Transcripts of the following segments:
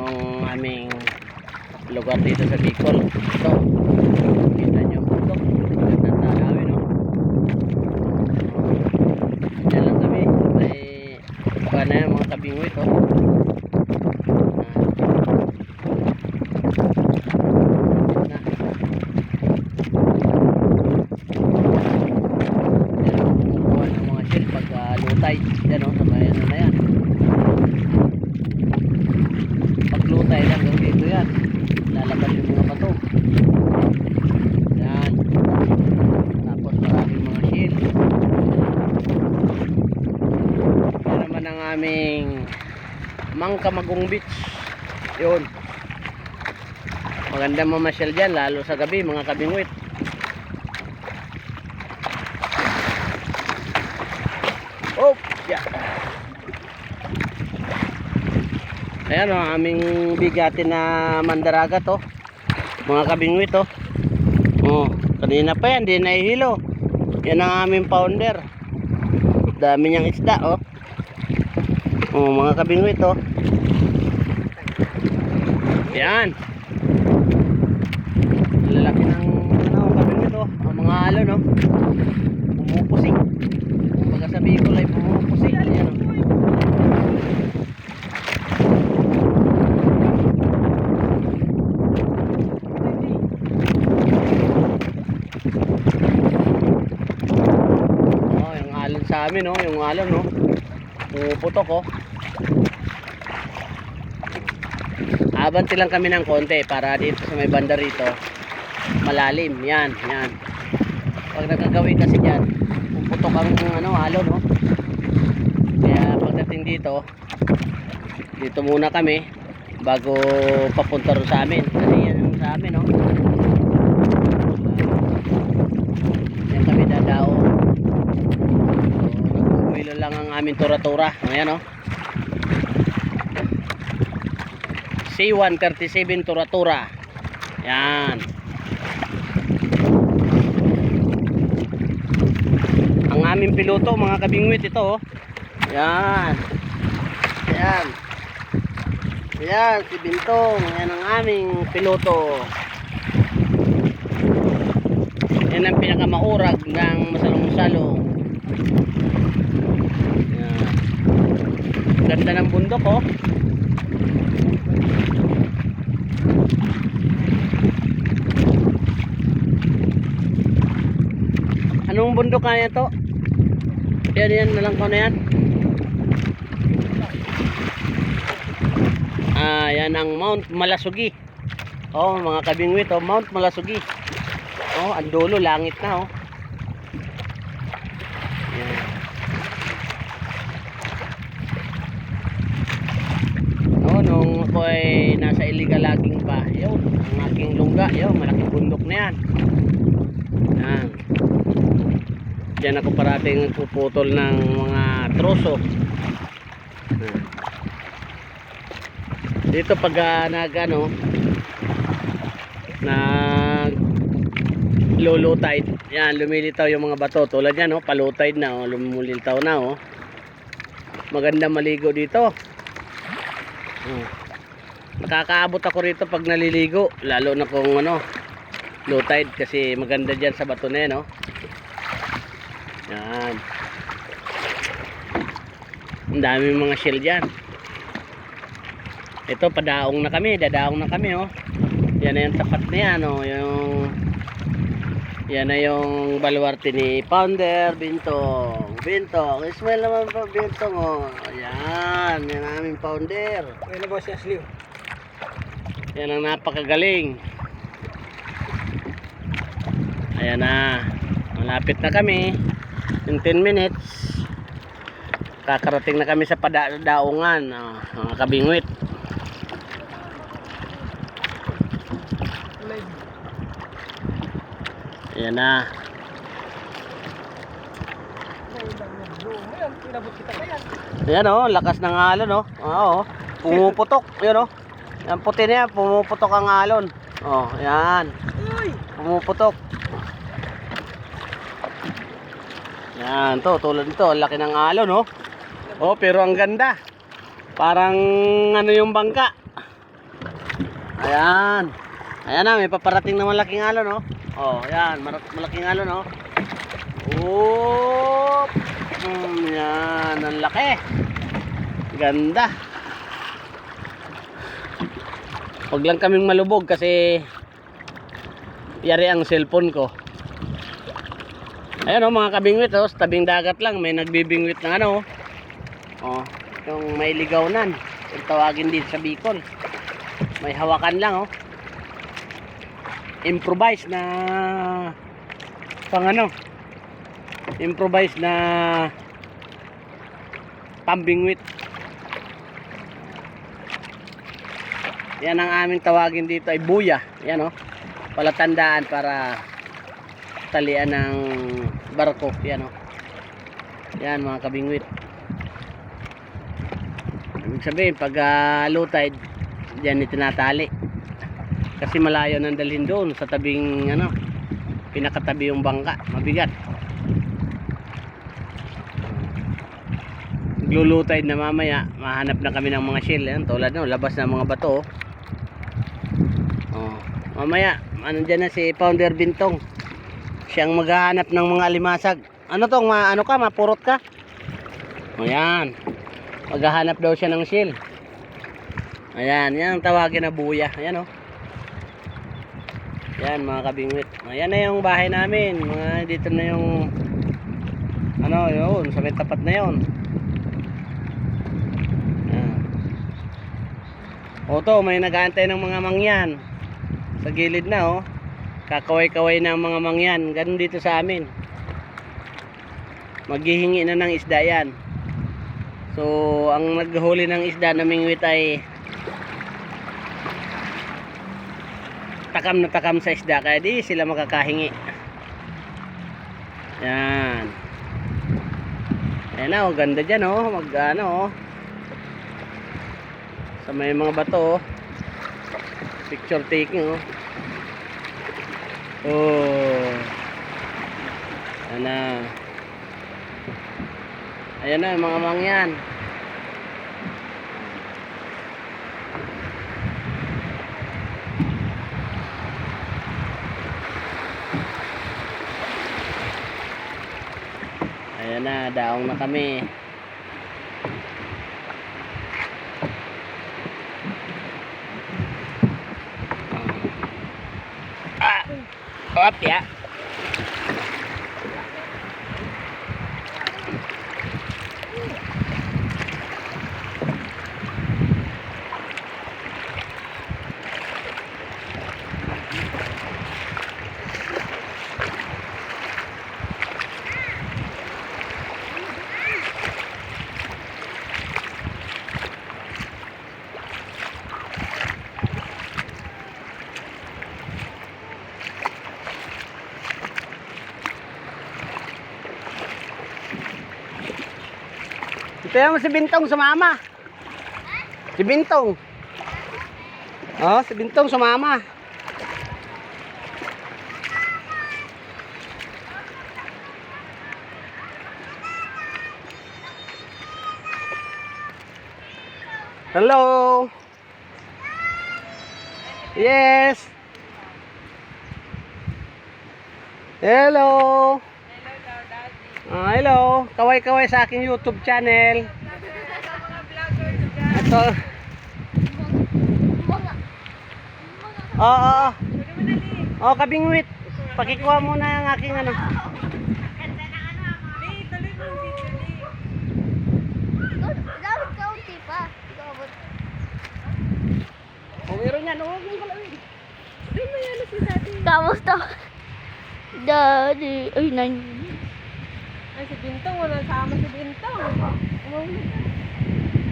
yung aming lugar dito sa Bicol. Ito, kita nyo ito, gandang tanawin, no? Diyan lang kami may na yan, mga kabingwit, oh. Yan o, sabay ano na yan. Paglutay lang hanggang dito yan. Lalabas yung mga bato. Yan. Tapos maraming mga shield. Yan naman ang aming Mangkamagong Beach. Yun. Maganda mamasyal dyan, lalo sa gabi mga kabingwit. Oh! Yeah. Ayan o, aming bigatin na mandaragat to, mga kabingwit to. Oh, kanina pa yan, di nahihilo. Yan ang aming pounder. Dami niyang isda oh. Oh, mga kabingwit to. Yan. Lalaki ng ano, kabingwit to. Ang mga alo no. Pumupusik. Kumbaga sa Bicol ay pumupusik. Yan o. Sa amin no, yung alon no, pumuputok oh. Abanti lang kami ng konti para dito sa may banda rito malalim. Yan, yan. Pag nagagawin kasi dyan puputok ang ano, alon no. Kaya pagdating dito muna kami bago papunta rin sa amin. Kasi yan yung sa amin no. Yan kami dadao. Bilo lang ang aming tura-tura. Ayan o. C137 tura-tura. Yan. Ang aming piloto mga kabingwit ito o. Yan. Yan. Yan si Bintong. Yan ang aming piloto. Yan ang pinakamaurag ng masalong-salong. Ganda ng bundok oh. Anong bundok kaya to? Yan na lang ko na yan. Ah, yan ang Mount Malasugi. Oh, mga kabingwit oh, Mount Malasugi. Oh, ang dulo langit na oh. Yan. Nung ako ay nasa illegal logging pa, yun, ang aking lungga, yun, malaking bundok na yan. Yan. Diyan ako parating puputol ng mga troso. Dito pag nag low tide, yan, lumilitaw yung mga bato tulad yan, pa low tide na, lumulitaw na, maganda maligo dito. Nakakaabot ako rito pag naliligo, lalo na kung low tide kasi maganda dyan sa bato na yan yan. Ang dami mga shell dyan. Ito padaong na kami, dadaong na kami yan na yung tapat na yan yan na yung baluarte ni Pounder Bintong. Ismail naman po Bintong yan ang aming Pounder. Yan na ba si Ashley? Yan ang napakagaling. Ayan na, malapit na kami. In 10 minutes kakarating na kami sa padaungan mga kabingwit. Ayan na. Ayan lakas ng alon pumuputok. Ayan yan puti na yan, pumuputok ang alon. Ayan. Pumuputok. Yan tulad nito, laki ng alon pero ang ganda. Parang yung bangka. Ayan. Ayan na, may paparating na malaking alon, no? Oh, ayan, malaking alon, no? Oh! Yan, ang laki. Ganda. Huwag lang kaming malubog kasi yari ang cellphone ko. Ayan, oh, mga kabingwit, oh, sa tabing dagat lang may nagbibingwit ng ano. Oh, yung may ligawnan. Yung tawagin dito sa Bicol. May hawakan lang, oh. Improvise na pang ano, improvise na pambingwit. Yan ang aming tawagin dito ay buya. Yan, oh, palatandaan para talian ng barko. Yan, oh. Yan mga kabingwit. Ibig sabihin pag low tide diyan itinatali kasi malayo nang dalhin doon sa tabing ano, pinakatabi yung bangka, mabigat. Low tide na mamaya mahanap na kami ng mga shell. Yan, tulad no, labas na mga bato, oh. Mamaya ano dyan na si Founder Bintong, siyang maghahanap ng mga limasag. Ano tong ano ka, mapurot ka? Ayan, maghahanap daw siya ng shell. Ayan, yan ang tawagin na buya. Ayan, oh. Yan mga kabingwit. Ayan na yung bahay namin. Mga dito na yung ano, yun, sa may tapat na yun. Ayan. Oto, may nag-aantay ng mga mangyan sa gilid na, oh. Kakaway-kaway na ang mga mangyan. Ganun dito sa amin. Maghihingi na ng isda yan. So, ang naghuli ng isda na mingwit ay takam na takam sa isda, kaya di sila makakahingi. Yan. Ayan na, oh, ganda dyan, oh. Mag ano, oh, sa may mga bato, oh. Picture taking, oh. Oh. Ayan na. Ayan na yung mga mangyan. Ayan na, daong na kami. Opya. Kaya mo si Bintong sumama. Si Bintong. Oh, si Bintong sumama. Hello. Yes. Hello. Hello, kaway-kaway sa aking YouTube channel. Ito. Oo. Oh, kabingwit. Pakikuha muna ang aking ano. Oh, meron yan. Huwag mong kalawin. Kamusta? Daddy. Ay, nanay. Ay, si Bintong, wala sama si Bintong.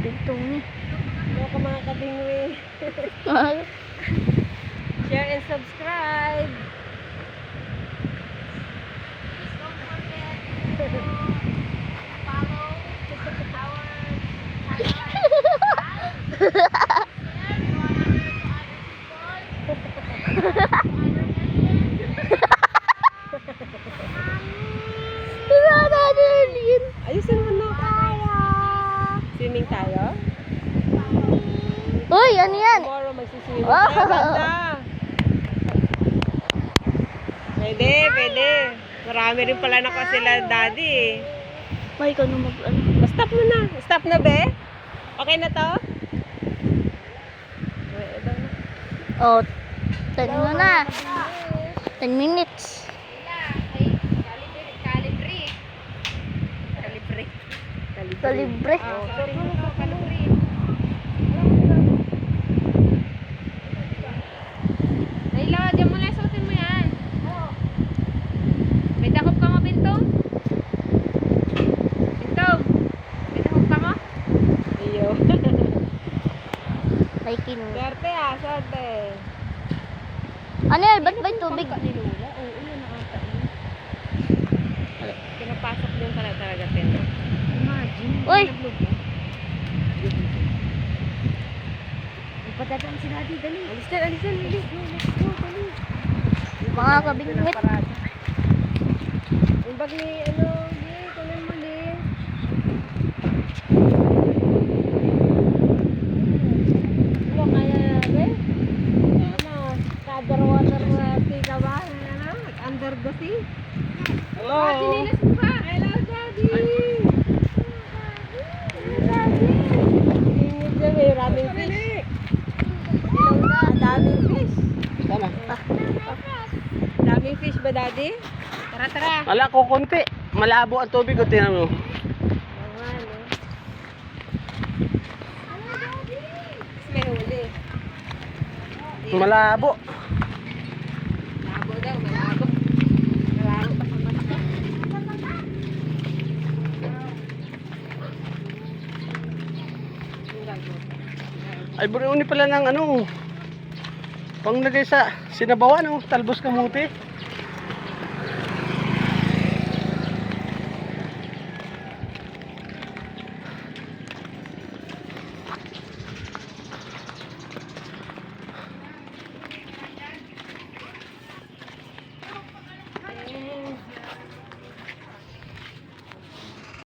Bintong ni. Ano ka mga kabingwi? Share and subscribe. Please don't forget to follow our Ayusin mo na. Swimming tayo? Uy, ano yan? Tomorrow magsiswimming Swimming Wow. tayo, banda. Pwede, pwede. Marami rin pala na kasi sila daddy eh. May ikaw na ano. Stop mo na. Stop na, be? Okay na to? Wait, daw na. Oh, 10 na. 10 minutes. Kalibre. Layla, diyan mo lang suotin mo yan. May takop ka mo, Bintong? Bintong, may takop ka mo? Iyo. May kinu. Swerte ah, swerte. Ano yan? Ba't ba yung tubig? Ni Lola? Oo, yun ang ata yun. Pinapasok din pala talaga tinda. Imagine. Uy! Ipadadaan si Daddy, dali. Alis na, alis na, alis na. Let's go, dali. Mga kabingwit. Yung bag ni, ano, di, kunin mo di. Ano, kaya na, be? Ano, cover water na tika ba? Ano, under the sea? Hello? Sinilas mo pa. Hello, Daddy! Daddy! Ingit siya, may maraming fish. Hello na, daming fish. Tama. Daming fish ba, Daddy? Tara, tara. Wala ko konti. Malabo ang tubig ko, tingnan mo. Oo nga, no? May huli. Malabo. Malabo daw, malabo. Malabo pa sa mata. Ang gagawin. Ay, buriuni pala ng ano. Panglagay sa sinabawan, oh. Talbos kamuti.